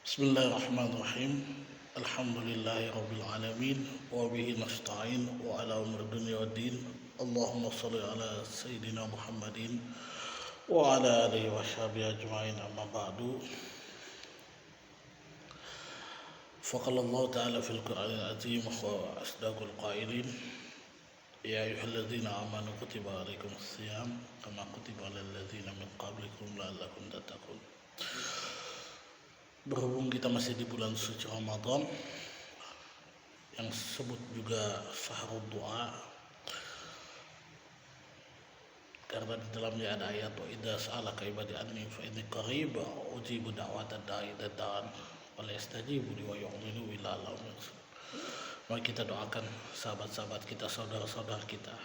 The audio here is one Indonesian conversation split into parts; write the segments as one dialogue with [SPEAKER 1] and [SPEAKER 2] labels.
[SPEAKER 1] Bismillahirrahmanirrahim. Alhamdulillahirabbil alamin wa bihi nasta'in wa ala umur dunya waddin. Allahumma shalli ala sayyidina Muhammadin wa ala alihi wa sahbihi ajma'in, amma ba'du. Faqala Allah ta'ala fil Qur'anil azim wa asdaqul qailin, ya ayyuhalladzina amanu kutiba alaikumus shiyam kama kutiba alal ladzina min qablikum la'allakum tattaqun. Berhubung kita masih di bulan suci Ramadan yang disebut juga syahrul doa, karena di dalamnya ada ayat wa idza sa'alaka ibadi anni fa inni qarib ujibu da'watad da'i idza da'an wa yastajibu li wa yu'minu ila lahum. Mari kita doakan sahabat-sahabat kita, saudara-saudara kita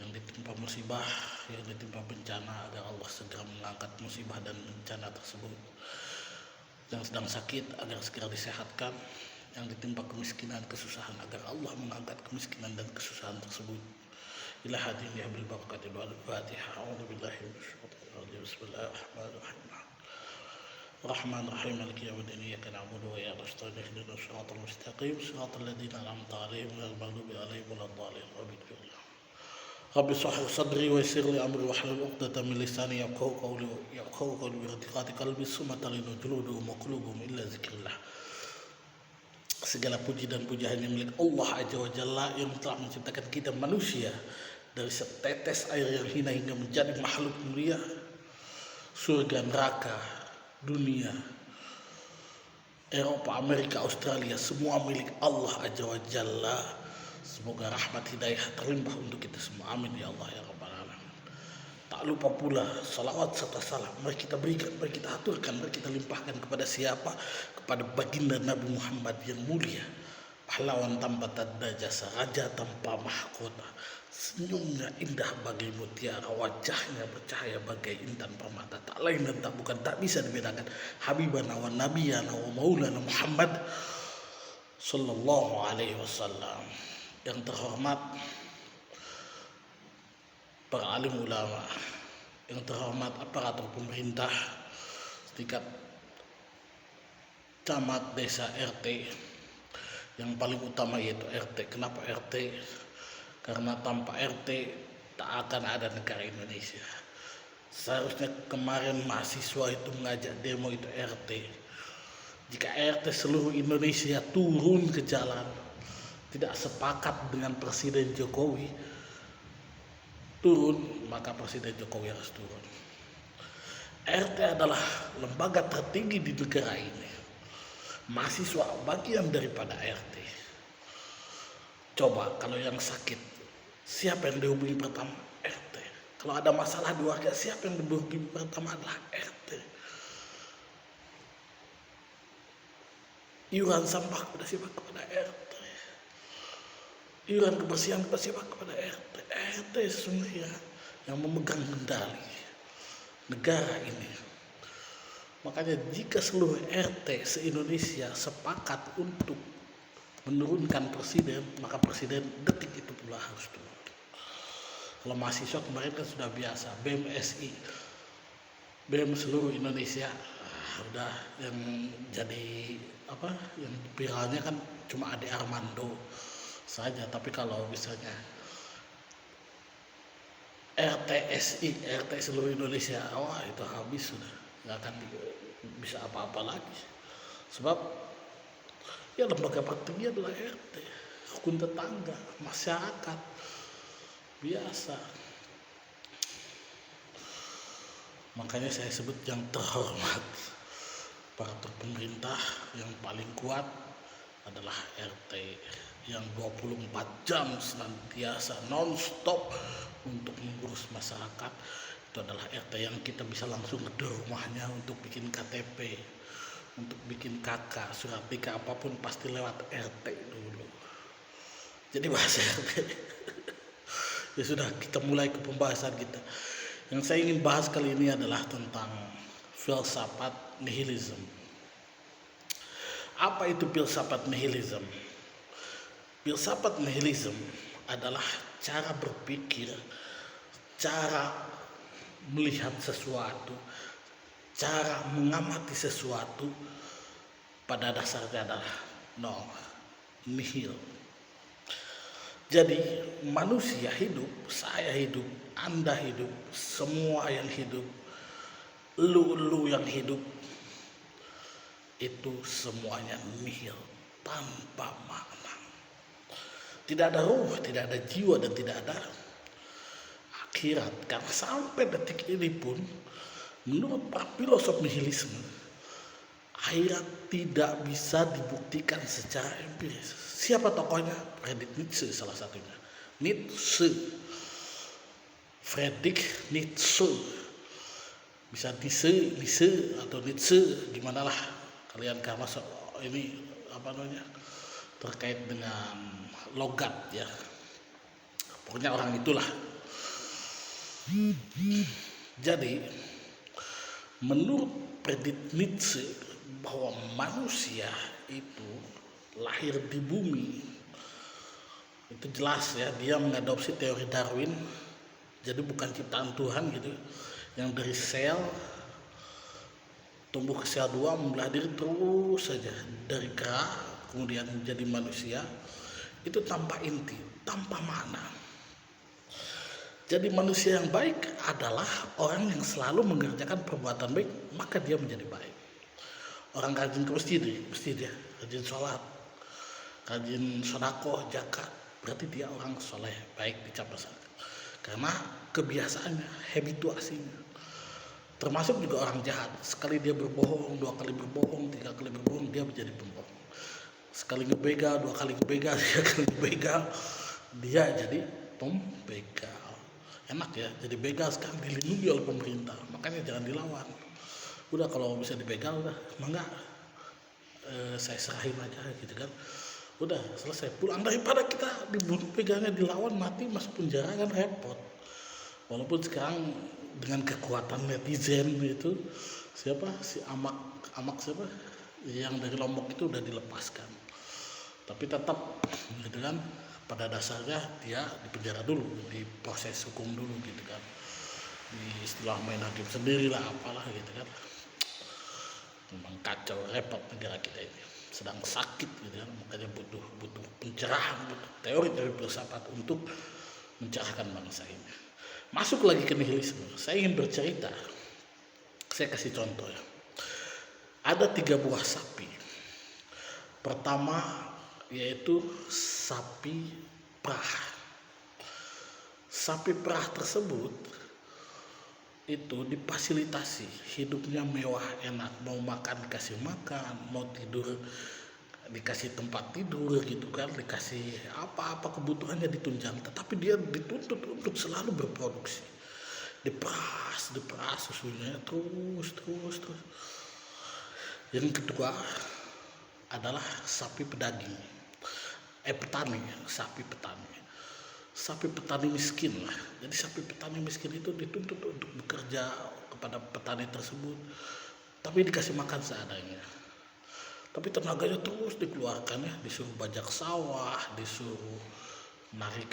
[SPEAKER 1] yang ditimpa musibah, yang ditimpa bencana, agar Allah segera mengangkat musibah dan bencana tersebut. Yang sedang sakit agar segera disehatkan, yang ditimpa kemiskinan, kesusahan, agar Allah mengangkat kemiskinan dan kesusahan tersebut. Ila hadin ya bil barakati wal Fatihah. A'udzubillahi minasyaitonir rajim. Bismillahirrahmanirrahim. Rahmanir-Rahim. Maliki yaumiddin. Iyyaka na'budu wa iyyaka nasta'in. Ihdinas siratal mustaqim. Siratal ladzina an'amta 'alaihim ghairil maghdubi 'alaihim waladdallin. Rabbi shrah sadri wa yassir li amri wahlul 'uqdatam min lisani yafqahu qawli bi irtiqati qalbi summa talinu juluduhum wa qulubuhum illa zikrillah. Segala puji dan puja hanya milik Allah Azza wa Jalla yang telah menciptakan kita manusia dari setetes air yang hina hingga menjadi makhluk mulia. Surga, neraka, dunia, Eropa, Amerika, Australia, semua milik Allah Azza wa Jalla. Semoga rahmat hidayah terlimpah untuk kita semua. Amin ya Allah ya Rabbal alamin. Tak lupa pula salawat serta salam mari kita berikan, mari kita aturkan, mari kita limpahkan kepada siapa? Kepada baginda Nabi Muhammad yang mulia, pahlawan tanpa tanda jasa, raja tanpa mahkota. Senyumnya indah bagai mutiara, wajahnya bercahaya bagai intan permata. Tak lain dan tak bukan, tak bisa dibedakan. Habibana wa nabiyana wa maulana Muhammad sallallahu alaihi wasallam. Yang terhormat para alim ulama, yang terhormat aparatur pemerintah setingkat camat, desa, RT, yang paling utama yaitu RT. Kenapa RT? Karena tanpa RT tak akan ada negara Indonesia. Seharusnya kemarin mahasiswa itu mengajak demo itu RT. Jika RT seluruh Indonesia turun ke jalan, tidak sepakat dengan Presiden Jokowi turun, maka Presiden Jokowi harus turun. RT adalah lembaga tertinggi di negara ini. Mahasiswa bagian daripada RT. Coba kalau yang sakit, siapa yang dihubungi pertama? RT. Kalau ada masalah di warga, siapa yang dihubungi pertama? Adalah RT. Iuran sampah kepada siapa? Kepada RT. Iuran kebersihan kepada siapa? Kepada RT. RT sesungguhnya yang memegang kendali negara ini. Makanya jika seluruh RT se-Indonesia sepakat untuk menurunkan presiden, maka presiden detik itu pula harus turun. Kalau mahasiswa kemarin kan sudah biasa, BMSI, BM seluruh Indonesia, udah yang jadi apa? Yang viralnya kan cuma Ade Armando saja. Tapi kalau misalnya RTSI, RT seluruh Indonesia, wah itu habis sudah, nggak akan bisa apa-apa lagi. Sebab ya lembaga tertinggi adalah RT, rukun tetangga, masyarakat biasa. Makanya saya sebut yang terhormat, aparatur pemerintah yang paling kuat adalah RT, yang 24 jam senantiasa non-stop untuk mengurus masyarakat. Itu adalah RT yang kita bisa langsung ke rumahnya untuk bikin KTP, untuk bikin KK, surat nikah, apapun pasti lewat RT dulu. Jadi bahasa RT. Ya sudah, kita mulai ke pembahasan kita. Yang saya ingin bahas kali ini adalah tentang filsafat nihilisme. Apa itu filsafat nihilisme? Filsafat nihilisme adalah cara berpikir, cara melihat sesuatu, cara mengamati sesuatu pada dasarnya adalah nol, nihil. Jadi manusia hidup, saya hidup, Anda hidup, semua yang hidup, lu yang hidup, itu semuanya nihil, tanpa makna. Tidak ada ruh, tidak ada jiwa, dan tidak ada akhirat. Karena sampai detik ini pun, menurut para filosof nihilisme, akhirat tidak bisa dibuktikan secara empiris. Siapa tokohnya? Friedrich Nietzsche salah satunya. Friedrich Nietzsche. Bisa Nietzsche atau Nietzsche, gimana lah kalian, karena ini terkait dengan logat ya. Pokoknya orang itulah. Jadi menurut Friedrich Nietzsche, bahwa manusia itu lahir di bumi, itu jelas ya, dia mengadopsi teori Darwin. Jadi bukan ciptaan Tuhan gitu, yang dari sel tumbuh ke sel 2, membelah diri terus saja dari kera kemudian menjadi manusia, itu tanpa inti, tanpa makna. Jadi manusia yang baik adalah orang yang selalu mengerjakan perbuatan baik, maka dia menjadi baik. Orang rajin ke masjid ya, rajin sholat, rajin sedekah, zakat, berarti dia orang soleh, baik dicap masyarakat. Karena kebiasaannya, habituasinya. Termasuk juga orang jahat, sekali dia berbohong, 2 kali berbohong, 3 kali berbohong, dia menjadi pembohong. Sekali ngebegal, 2 kali ngebegal, 3 kali ngebegal, dia jadi pembegal. Enak ya, jadi begal sekarang dilindungi oleh pemerintah, makanya jangan dilawan. Udah kalau bisa dibegal udah, enggak, saya serahin aja gitu kan. Udah selesai, pulang, daripada kita dibunuh, pegangnya dilawan, mati masuk penjara kan repot. Walaupun sekarang dengan kekuatan netizen itu, si Amak siapa yang dari Lombok itu udah dilepaskan, tapi tetap gitu kan, pada dasarnya dia dipenjara dulu, diproses hukum dulu gitu kan, di istilah main hakim sendiri lah apalah gitu kan. Memang kacau, repot negara kita ini, sedang sakit gitu kan. Makanya butuh pencerahan, butuh teori filsafat untuk mencerahkan bangsa ini. Masuk lagi ke nihilisme, saya ingin bercerita. Saya kasih contoh ya. Ada 3 buah sapi. Pertama yaitu sapi perah. Sapi perah tersebut itu difasilitasi, hidupnya mewah enak, mau makan dikasih makan, mau tidur dikasih tempat tidur gitu kan, dikasih apa-apa kebutuhannya ditunjang, tetapi dia dituntut untuk selalu berproduksi, diperas susunya terus. Yang kedua adalah sapi petani, sapi petani miskin lah. Jadi sapi petani miskin itu dituntut untuk bekerja kepada petani tersebut, tapi dikasih makan seadanya. Tapi tenaganya terus dikeluarkan ya, disuruh bajak sawah, disuruh narik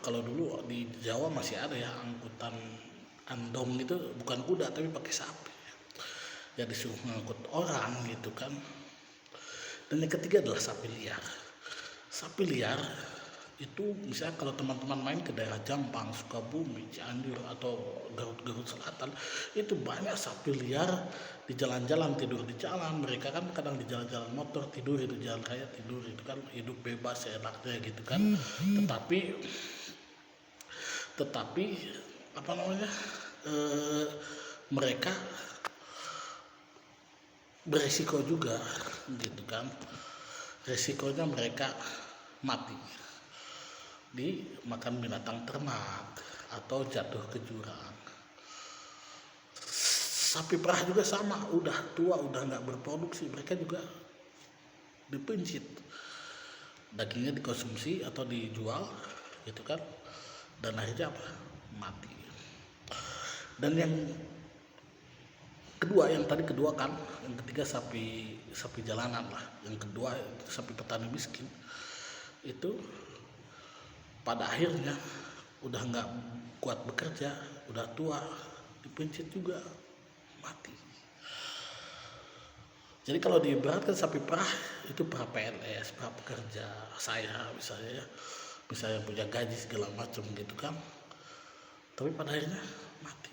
[SPEAKER 1] kalau dulu di Jawa masih ada ya angkutan andong itu, bukan kuda tapi pakai sapi. Ya disuruh ngangkut orang gitu kan. Dan yang ketiga adalah sapi liar. Sapi liar itu misalnya kalau teman-teman main ke daerah Jampang, Sukabumi, Cianjur atau Garut Selatan, itu banyak sapi liar di jalan-jalan, tidur di jalan. Mereka kan kadang di jalan-jalan motor tidur, itu jalan raya tidur, itu kan hidup bebas enaknya gitu kan. Tetapi mereka beresiko juga gitu kan. Resikonya mereka mati dimakan binatang ternak atau jatuh ke jurang. Sapi perah juga sama, udah tua, udah nggak berproduksi, mereka juga dipencit, dagingnya dikonsumsi atau dijual gitu kan, dan akhirnya mati. Dan yang kedua, yang kedua kan, yang ketiga sapi jalanan lah, yang kedua sapi petani miskin itu pada akhirnya udah nggak kuat bekerja, udah tua, dipencet juga, mati. Jadi kalau diibaratkan sapi perah itu perah PNS, perah pekerja saya misalnya ya, misalnya punya gaji segala macam gitu kan, tapi pada akhirnya mati.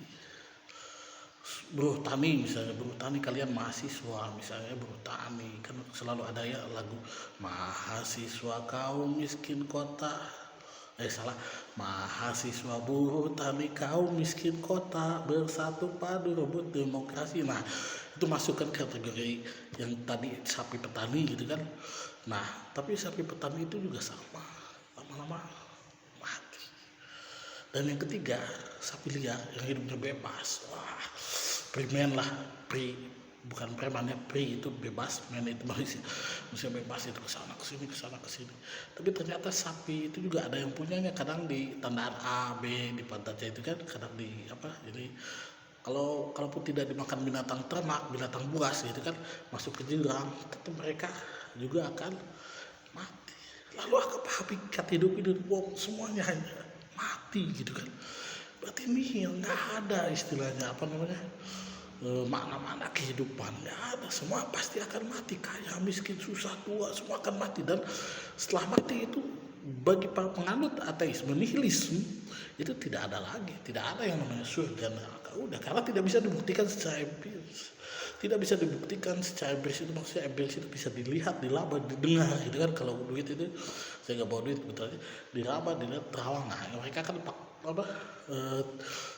[SPEAKER 1] Buruh tani misalnya, buruh tani kalian mahasiswa misalnya, buruh tani kan selalu ada ya lagu mahasiswa kaum miskin kota, salah, mahasiswa buruh tani kaum miskin kota bersatu padu rebut demokrasi. Nah itu masukkan kategori yang tadi sapi petani gitu kan. Nah tapi sapi petani itu juga sama, lama-lama mati. Dan yang ketiga sapi liar yang hidupnya bebas. Wah, primen lah, bukan preman ya, itu bebas, men itu manusia bebas itu kesana kesini. Tapi ternyata sapi itu juga ada yang punyanya, kadang di tandaan A, B, di pantatnya itu kan, kadang di apa, jadi kalaupun tidak dimakan binatang ternak, binatang buas gitu kan, masuk ke jurang, tetap mereka juga akan mati. Lalu apa hakikat hidup itu? Semuanya hanya mati gitu kan. Berarti nihil, nggak ada istilahnya apa namanya, makna-makna kehidupan nggak ada. Semua pasti akan mati, kaya miskin susah tua semua akan mati. Dan setelah mati itu bagi para penganut ateisme nihilisme itu tidak ada lagi, tidak ada yang namanya surga neraka, udah, karena tidak bisa dibuktikan secara empiris. Tidak bisa dibuktikan secara empiris itu maksudnya empiris itu bisa dilihat, dilaba, didengar gitu kan. Kalau duit itu saya nggak bawa duit betulnya, diraba, dilihat, terawang. Nah mereka kan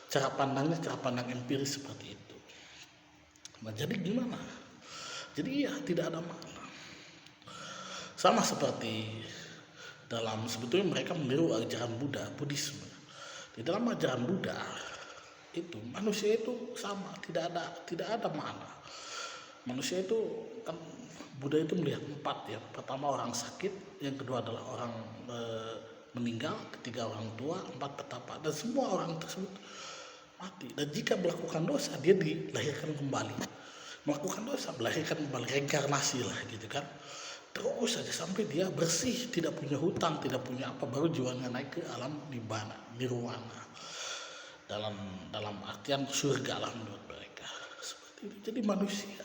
[SPEAKER 1] cara pandang empiris seperti itu. Nah jadi gimana? Jadi ya tidak ada makna. Sama seperti dalam, sebetulnya mereka meniru ajaran Buddhisme. Di dalam ajaran Buddha itu manusia itu sama, tidak ada makna. Manusia itu kan, Buddha itu melihat 4 ya. Pertama orang sakit, yang kedua adalah orang meninggal, ketiga orang tua, 4 petapa, dan semua orang tersebut mati. Dan jika melakukan dosa dia dilahirkan kembali, melakukan dosa melahirkan kembali, reinkarnasi lah gitu kan. Terus saja sampai dia bersih, tidak punya hutang, tidak punya apa, baru jiwanya naik ke alam nirwana, dalam artian surga lah menurut mereka, seperti itu. Jadi manusia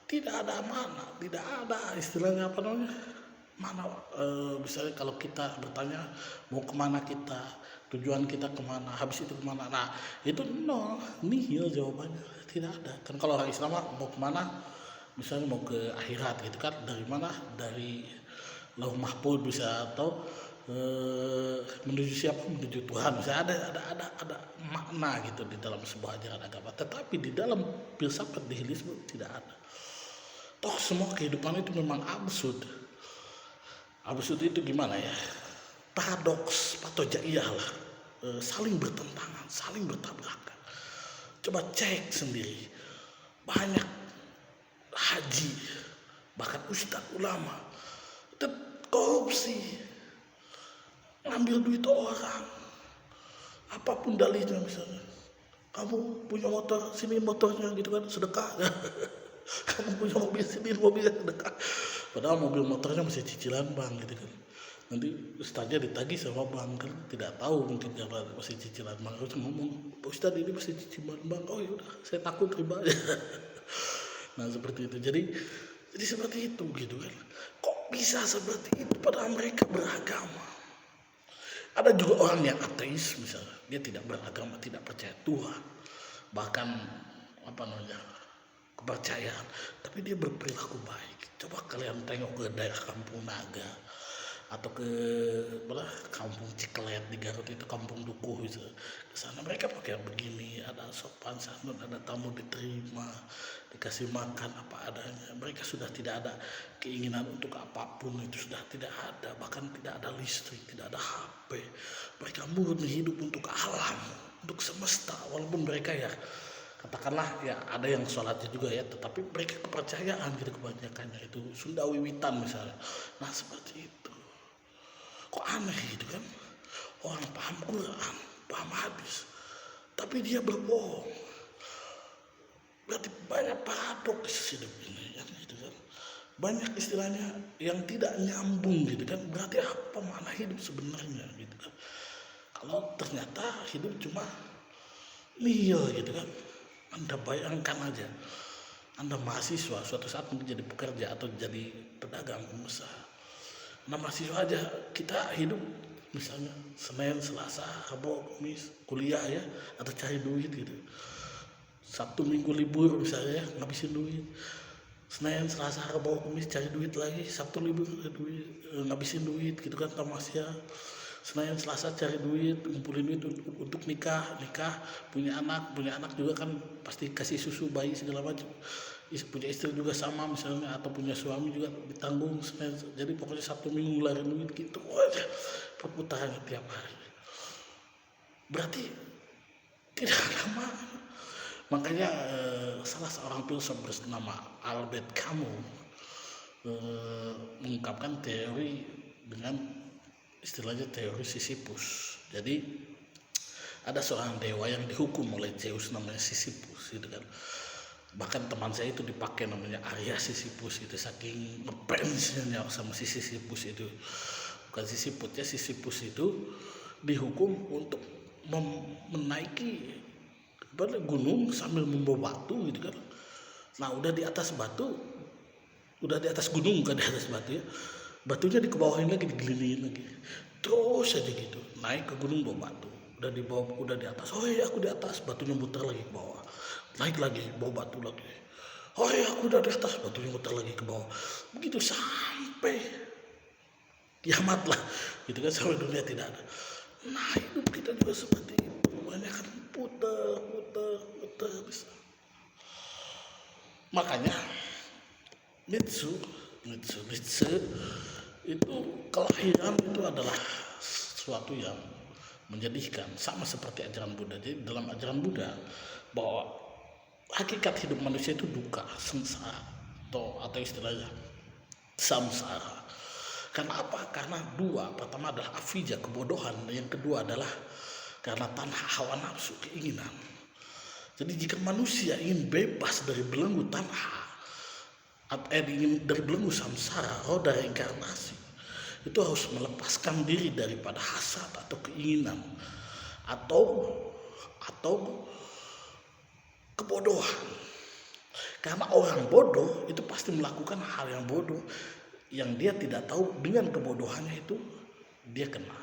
[SPEAKER 1] tidak ada mana, tidak ada istilahnya apa namanya, mana, misalnya kalau kita bertanya mau kemana kita, tujuan kita kemana, habis itu kemana, nah itu nol, nihil jawabannya, tidak ada kan. Kalau orang Islam mau kemana, misalnya mau ke akhirat gitu kan, dari mana, dari Lauh Mahfuz bisa, atau menuju siapa, menuju Tuhan, misalnya ada makna gitu di dalam sebuah ajaran agama. Tetapi di dalam filsafat nihilisme tidak ada. Toh semua kehidupan itu memang absurd. Absurd itu gimana ya, paradoks, patojaiyah lah, saling bertentangan, saling bertabrakan. Coba cek sendiri, banyak haji, bahkan ustadz ulama itu korupsi, ngambil duit orang, apapun dalihnya. Misalnya kamu punya motor, sini motornya gitu kan, sedekah. Kamu punya mobil, sini mobilnya, sedekah. Padahal mobil motornya masih cicilan bank gitu kan. Nanti ustadznya ditagih sama bank kan, tidak tahu mungkin karena masih cicilan bank. Harus ngomong, Ustadz ini masih cicilan bank. Oh ya udah, saya takut terima aja. Nah seperti itu. Jadi seperti itu gitu kan. Kok bisa seperti itu padahal mereka beragama? Ada juga orang yang ateis misalnya, dia tidak beragama, tidak percaya Tuhan, bahkan apa namanya, kepercayaan, tapi dia berperilaku baik. Coba kalian tengok ke daerah Kampung Naga atau ke Kampung Ciklet di Garut itu, Kampung Dukuh itu, ke sana mereka pakai begini, ada sopan santun, ada tamu diterima, dikasih makan apa adanya. Mereka sudah tidak ada keinginan untuk apapun, itu sudah tidak ada, bahkan tidak ada listrik, tidak ada HP. Mereka murni hidup untuk alam, untuk semesta. Walaupun mereka ya katakanlah ya ada yang sholatnya juga ya, tetapi mereka kepercayaan gitu, kebanyakannya itu Sunda Wiwitan misalnya. Nah seperti itu. Kok aneh gitu kan, orang paham Quran, paham hadis, tapi dia berbohong. Berarti banyak paradoks hidup ini kan, gitu kan. Banyak istilahnya yang tidak nyambung gitu kan. Berarti apa makna hidup sebenarnya gitu kan. Kalau ternyata hidup cuma nihil gitu kan. Anda bayangkan aja, Anda mahasiswa suatu saat mungkin jadi pekerja atau jadi pedagang pengusaha. Nah mahasiswa aja kita hidup misalnya Senin, Selasa, Rabu, Kamis kuliah ya, atau cari duit gitu. Sabtu Minggu libur misalnya ngabisin duit. Senin, Selasa, Rabu, Kamis cari duit lagi. Sabtu libur ngabisin duit gitu kan tamasya. Senin, Selasa cari duit, ngumpulin duit untuk nikah, punya anak juga kan pasti kasih susu bayi segala macam. Punya istri juga sama misalnya, atau punya suami juga ditanggung. Jadi pokoknya Sabtu Minggu ngeluarin duit gitu aja perputaran tiap hari. Berarti tidak ada makna. Makanya salah seorang filsuf bernama Albert Camus mengungkapkan teori dengan istilahnya teori Sisyphus. Jadi ada seorang dewa yang dihukum oleh Zeus namanya Sisyphus gitu kan. Bahkan teman saya itu dipakai namanya Arya Sisyphus itu, saking ngefansnya sama si Sisyphus itu. Bukan Sisyphus ya, Sisyphus itu dihukum untuk menaiki gunung sambil membawa batu gitu kan. Nah udah di atas batu, udah di atas gunung, bukan di atas batu ya, batunya dikebawahin lagi, digelilingin lagi terus aja gitu, naik ke gunung bawa batu, udah di bawah, udah di atas, oh iya aku di atas, batunya muter lagi ke bawah, naik lagi bawa batu lagi, oh iya aku udah di atas, batunya muter lagi ke bawah, begitu sampai kiamat lah gitu kan, sampai dunia tidak ada. Nah hidup kita juga seperti itu, banyak kan putar bisa. Makanya Nietzsche itu kelahiran itu adalah sesuatu yang menjadikan, sama seperti ajaran Buddha. Jadi dalam ajaran Buddha bahwa hakikat hidup manusia itu duka, sengsara, atau istilahnya samsara. Karena apa? Karena dua, pertama adalah avijja, kebodohan, dan yang kedua adalah karena tanha, hawa nafsu, keinginan. Jadi jika manusia ingin bebas dari belenggu tanha, ingin dari belenggu samsara, roda reinkarnasi, itu harus melepaskan diri daripada hasad atau keinginan atau kebodohan. Karena orang bodoh itu pasti melakukan hal yang bodoh, yang dia tidak tahu dengan kebodohannya itu dia kena.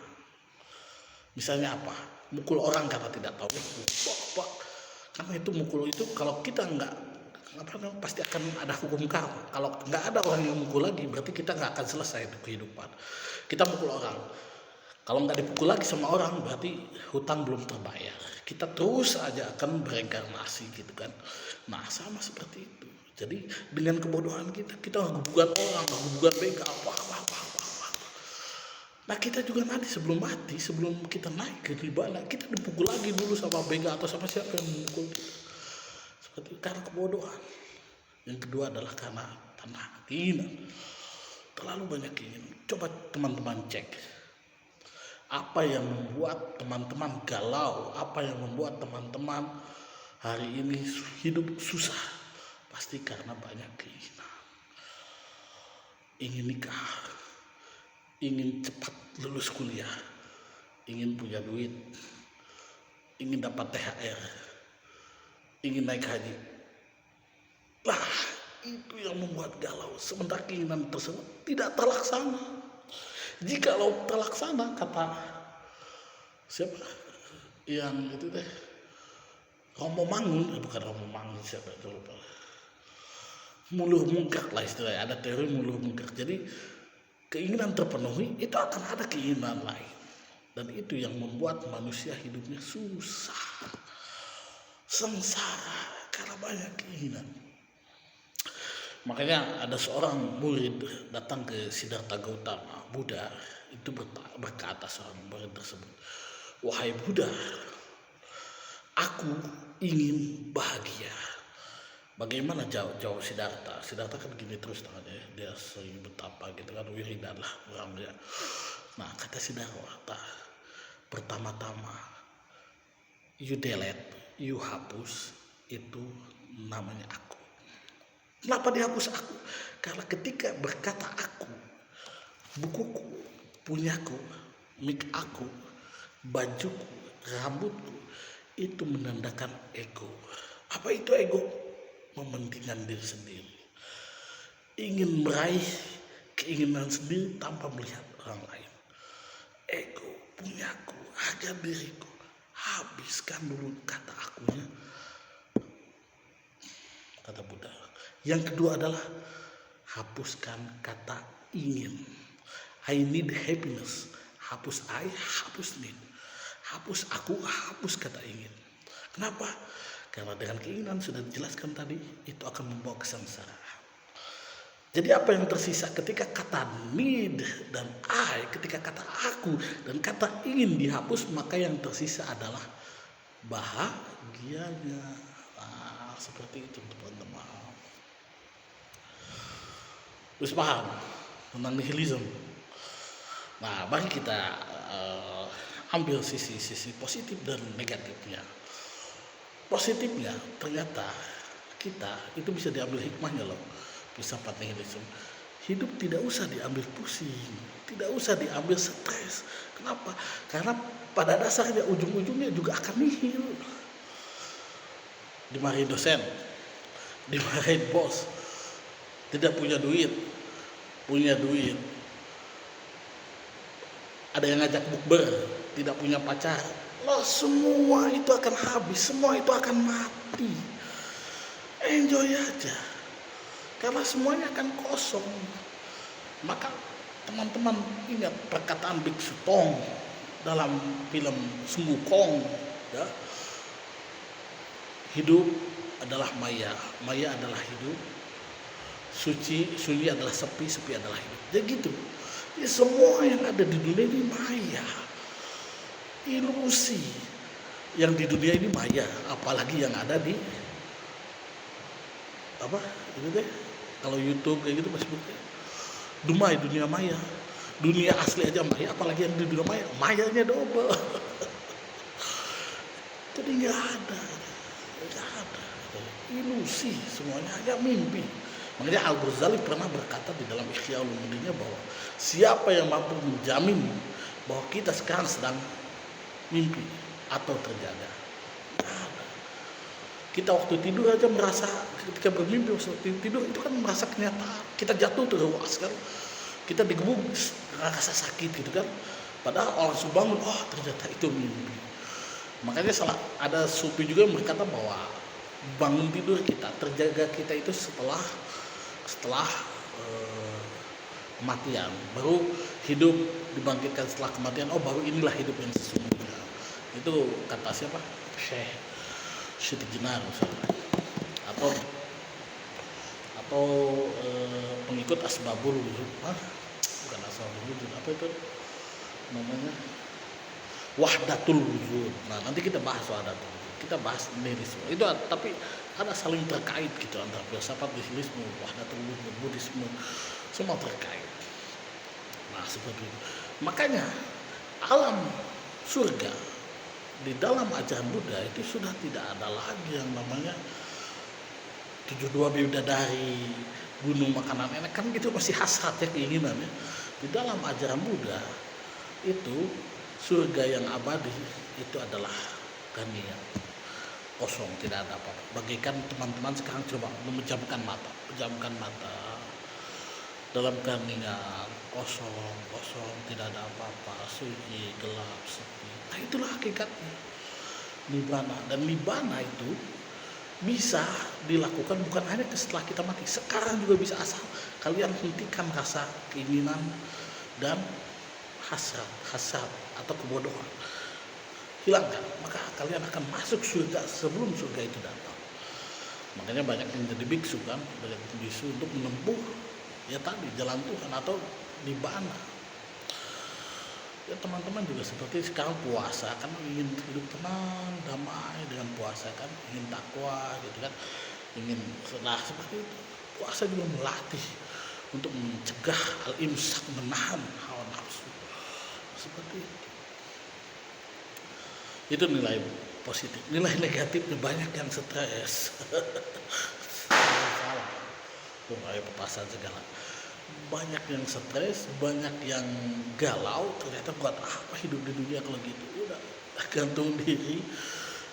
[SPEAKER 1] Misalnya apa? Mukul orang karena tidak tahu. Karena itu mukul itu kalau kita enggak pasti akan ada hukum karma. Kalau nggak ada orang yang mukul lagi, berarti kita nggak akan selesai itu kehidupan. Kita mukul orang, kalau nggak dipukul lagi sama orang, berarti hutang belum terbayar. Kita terus aja akan bereinkarnasi gitu kan. Nah sama seperti itu. Jadi dengan kebodohan kita ngebukan orang, ngebukan begal, apa. Nah kita juga nanti sebelum mati, sebelum kita naik ke nirvana, kita dipukul lagi dulu sama begal atau sama siapa yang memukul kita. Karena kebodohan. Yang kedua adalah karena tanah keinginan, terlalu banyak keinginan. Coba teman-teman cek apa yang membuat teman-teman galau, apa yang membuat teman-teman hari ini hidup susah. Pasti karena banyak keinginan. Ingin nikah, ingin cepat lulus kuliah, ingin punya duit, ingin dapat THR, ingin naik haji. Lah itu yang membuat galau. Sementara keinginan tersebut tidak terlaksana. Jikalau terlaksana, kata siapa yang itu teh, Romo Mangun, bukan Romo Mangun, siapa itu lupa, muluh mungkak lah istilahnya. Ada teori muluh mungkak. Jadi keinginan terpenuhi, itu akan ada keinginan lain, dan itu yang membuat manusia hidupnya susah, sengsara, karena banyak keinginan. Makanya ada seorang murid datang ke Siddhartha Gautama, Buddha itu berkata seorang murid tersebut, wahai Buddha, aku ingin bahagia. Bagaimana jawab Siddhartha? Siddhartha kan gini terus tangannya, dia sering betapa gitu kan, wiridan lah orangnya. Nah kata Siddhartha, pertama-tama you delete, you hapus, itu namanya aku. Kenapa dihapus aku? Karena ketika berkata aku, bukuku, punyaku, mic aku, bajuku, rambutku, itu menandakan ego. Apa itu ego? mementingkan diri sendiri, ingin meraih keinginan sendiri tanpa melihat orang lain. Ego, punyaku, harga diriku, habiskan dulu kata akunya, kata Buddha. Yang kedua adalah hapuskan kata ingin. I need happiness. Hapus I, hapus need. Hapus aku, hapus kata ingin. Kenapa? Karena dengan keinginan sudah dijelaskan tadi, itu akan membawa kesengsaraan. Jadi apa yang tersisa ketika kata need dan I, ketika kata aku dan kata ingin dihapus, maka yang tersisa adalah bahagianya. Nah, seperti itu teman-teman. Terus paham tentang nihilisme. Nah, mari kita ambil sisi positif dan negatifnya. Positifnya ternyata kita itu bisa diambil hikmahnya loh, filsafat nihilisme. Hidup tidak usah diambil pusing, tidak usah diambil stres. Kenapa? Karena pada dasarnya ujung-ujungnya juga akan nihil. Dimarahin dosen, dimarahin bos, tidak punya duit, ada yang ngajak bukber, tidak punya pacar, loh semua itu akan habis, semua itu akan mati. Enjoy aja, karena semuanya akan kosong. Maka teman-teman ingat perkataan Biksu Tong dalam film Sungguh Kong, ya? Hidup adalah maya, maya adalah hidup, sunyi adalah sepi, sepi adalah hidup. Jadi gitu. Ya, semua yang ada di dunia ini maya, ilusi. Yang di dunia ini maya, apalagi yang ada di apa itu deh, kalau YouTube kayak gitu, Facebook, Dumai, dunia maya. Dunia asli aja maya, apalagi yang di dunia maya, mayanya double. Jadi nggak ada, ilusi, semuanya hanya mimpi. Makanya Al-Ghazali pernah berkata di dalam Ihya Ulumuddinnya bahwa siapa yang mampu menjamin bahwa kita sekarang sedang mimpi atau terjaga? Kita waktu tidur aja merasa, ketika bermimpi waktu tidur itu kan merasa kenyataan. Kita jatuh terus kan, kita digebuk rasa sakit gitu kan. Padahal orang sudah bangun, oh ternyata itu mimpi. Makanya ada sufi juga yang berkata bahwa bangun tidur kita, terjaga kita itu setelah kematian, baru hidup dibangkitkan setelah kematian. Oh baru inilah hidup yang sesungguhnya. Itu kata siapa? Syekh Jenar misalnya. Atau pengikut Asbabul Wujud, bukan Asbabul Wujud, apa itu namanya, Wahdatul Wujud. Nah nanti kita bahas Wahdatul Wujud, kita bahas nihilisme itu, tapi ada saling terkait gitu antara filsafat nihilisme, Wahdatul Wujud, Buddhisme, semua terkait. Nah seperti itu. Makanya alam surga di dalam ajaran Buddha itu sudah tidak ada lagi yang namanya 72 bidadari, gunung makanan enak, kan gitu masih hasrat ya, keinginannya. Di dalam ajaran Buddha itu surga yang abadi itu adalah gania, kosong, tidak ada apa-apa. Bagaikan teman-teman sekarang coba memejamkan mata dalam keheningan, kosong, tidak ada apa-apa, sunyi, gelap, sepi. Nah itulah hakikatnya nibbana. Dan nibbana itu bisa dilakukan bukan hanya setelah kita mati, sekarang juga bisa, asal kalian hentikan rasa keinginan dan hasad atau kebodohan, hilangkan, maka kalian akan masuk surga sebelum surga itu datang. Makanya banyak yang jadi biksu kan, banyak biksu untuk menempuh ya tadi jalan Tuhan atau nibbana. Ya teman-teman juga seperti sekarang puasa kan, ingin hidup tenang, damai dengan puasa kan, ingin takwa gitu kan, ingin seperti itu. Puasa juga melatih untuk mencegah al-imsak, menahan hawa nafsu. Seperti itu nilai positif. Nilai negatifnya banyak yang stres. Salah. Ayo petasan segala. Banyak yang stres, banyak yang galau. Ternyata buat apa hidup di dunia kalau gitu? Udah gantung diri,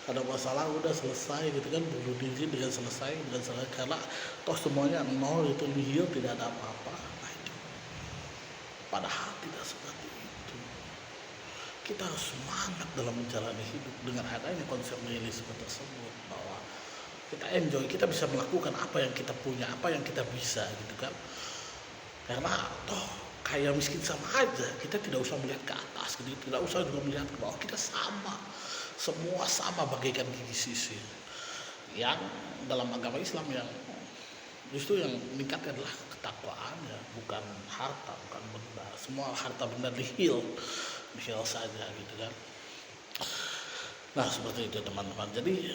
[SPEAKER 1] ada masalah udah selesai gitu kan, bunuh diri dengan selesai karena toh semuanya nol, itu nihil, tidak ada apa-apa. Nah itu padahal tidak seperti itu. Kita harus semangat dalam menjalani hidup dengan adanya konsep nihilisme tersebut, bahwa kita enjoy, kita bisa melakukan apa yang kita punya, apa yang kita bisa gitu kan. Karena toh kaya miskin sama aja, kita tidak usah melihat ke atas gitu, tidak usah juga melihat ke bawah, kita sama, semua sama bagaikan gigi sisir. Yang dalam agama Islam yang justru yang meningkat adalah ketakwaan ya, bukan harta, bukan benda. Semua harta benda nihil saja gitu kan. Nah seperti itu teman-teman. Jadi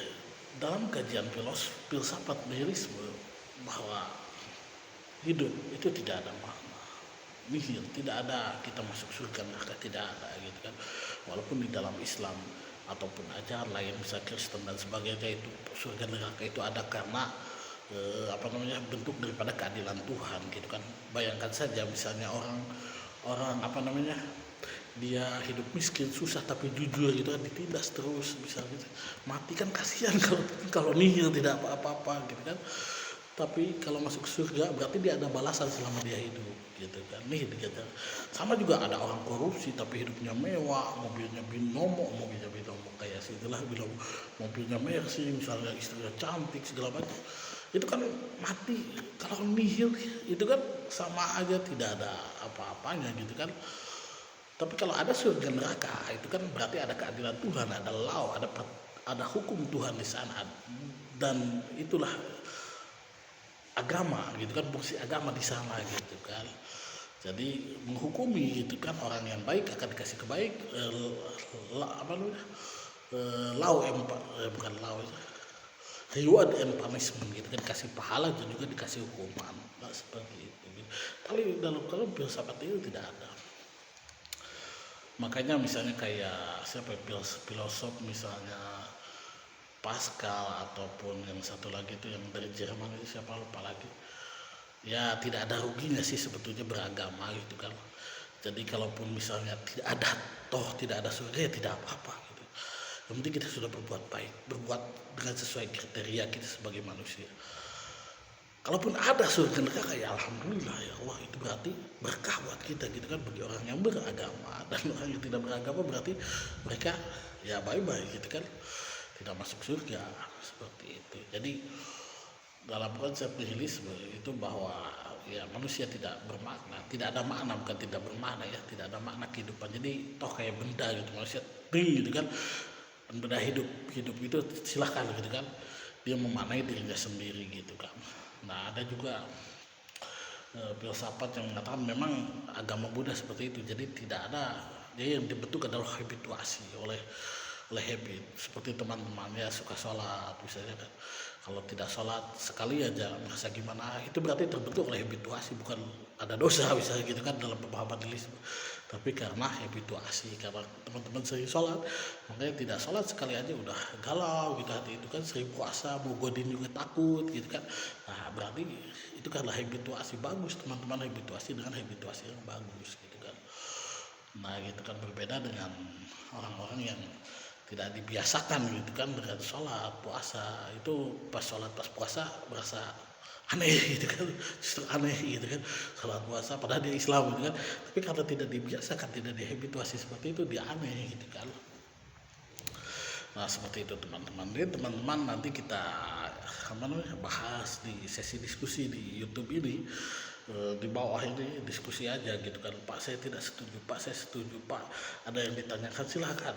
[SPEAKER 1] dalam kajian filsafat nihilisme, bahwa hidup itu tidak ada makna, nihil, tidak ada kita masuk surga neraka, tidak ada gitu kan. Walaupun di dalam Islam ataupun ajaran lain misalnya Kristen dan sebagainya, itu surga neraka itu ada karena bentuk daripada keadilan Tuhan gitu kan. Bayangkan saja misalnya orang dia hidup miskin susah tapi jujur gitu kan, ditindas terus misalnya gitu. Mati kan kasihan kalau nihil tidak apa-apa gitu kan. Tapi kalau masuk surga berarti dia ada balasan selama dia hidup gitu kan. Nih gitu. Sama juga ada orang korupsi tapi hidupnya mewah, mobilnya binomo kayak situlah, bilang mobilnya Mercy, misalnya istrinya cantik segala macam. Itu kan mati. Kalau nihil itu kan sama aja, tidak ada apa-apanya gitu kan. Tapi kalau ada surga neraka, itu kan berarti ada keadilan Tuhan, ada law, ada hukum Tuhan di sana, dan itulah agama gitu kan, fungsi agama di sana gitu kan. Jadi menghukumi gitu kan, orang yang baik akan dikasih kebaik, reward and punishment gitu kan, kasih pahala dan juga dikasih hukuman. Nah, seperti itu. Tapi kalau filsafat itu tidak ada. Makanya misalnya kayak filosof misalnya Pascal, ataupun yang satu lagi itu yang dari Jerman itu siapa lupa lagi. Ya tidak ada ruginya sih sebetulnya beragama gitu kan. Jadi kalaupun misalnya tidak ada surga, ya tidak apa-apa gitu. Yang penting kita sudah berbuat baik, berbuat dengan sesuai kriteria kita sebagai manusia. Kalaupun ada surga neraka, ya alhamdulillah ya Allah, itu berarti berkah buat kita gitu kan, bagi orang yang beragama. Dan orang yang tidak beragama berarti mereka ya bye-bye gitu kan, tidak masuk surga, seperti itu. Jadi dalam konsep nihilisme itu bahwa ya manusia tidak bermakna, tidak ada makna, bukan tidak bermakna ya, tidak ada makna kehidupan. Jadi toh kayak benda gitu, manusia gitu kan, dan benda hidup itu silahkan gitu kan, dia memaknai dirinya sendiri gitu kan. Nah ada juga filsafat yang mengatakan memang agama Buddha seperti itu. Jadi tidak ada, jadi yang dibentuk adalah habituasi oleh habit. Seperti teman-teman ya suka sholat misalnya kan, kalau tidak sholat sekali aja merasa gimana, itu berarti terbentuk oleh habituasi, bukan ada dosa misalnya gitu kan dalam pemahaman nihilisme. Tapi karena habituasi, karena teman-teman sering sholat, makanya tidak sholat sekali aja udah galau gitu hati itu kan, sering puasa mau godin juga takut gitu kan. Nah berarti itu karena habituasi. Bagus teman-teman, habituasi dengan habituasi yang bagus gitu kan. Nah gitu kan, berbeda dengan orang-orang yang tidak dibiasakan gitu kan dengan sholat puasa. Itu pas sholat pas puasa berasa aneh gitu kan, justru aneh gitu kan, sholat puasa padahal dia Islam gitu kan. Tapi karena tidak dibiasakan, tidak dihabituasi seperti itu, dia aneh gitu kan. Nah seperti itu teman-teman. Jadi teman-teman nanti kita bahas di sesi diskusi di YouTube ini, di bawah ini diskusi aja gitu kan. Pak saya tidak setuju, Pak saya setuju, Pak ada yang ditanyakan, silahkan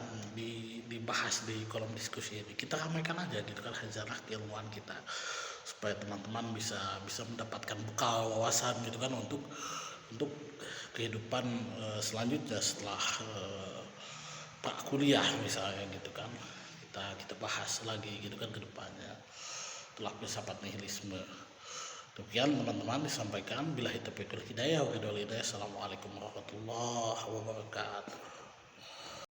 [SPEAKER 1] dibahas di kolom diskusi ini. Kita ramaikan aja gitu kan, hajarah keilmuan kita, supaya teman-teman bisa mendapatkan bekal wawasan gitu kan, untuk kehidupan selanjutnya setelah kuliah misalnya gitu kan. Kita bahas lagi gitu kan ke depannya telah filsafat nihilisme. Demikian teman-teman disampaikan. Billahi taufiq wal hidayah. Assalamualaikum warahmatullahi wabarakatuh.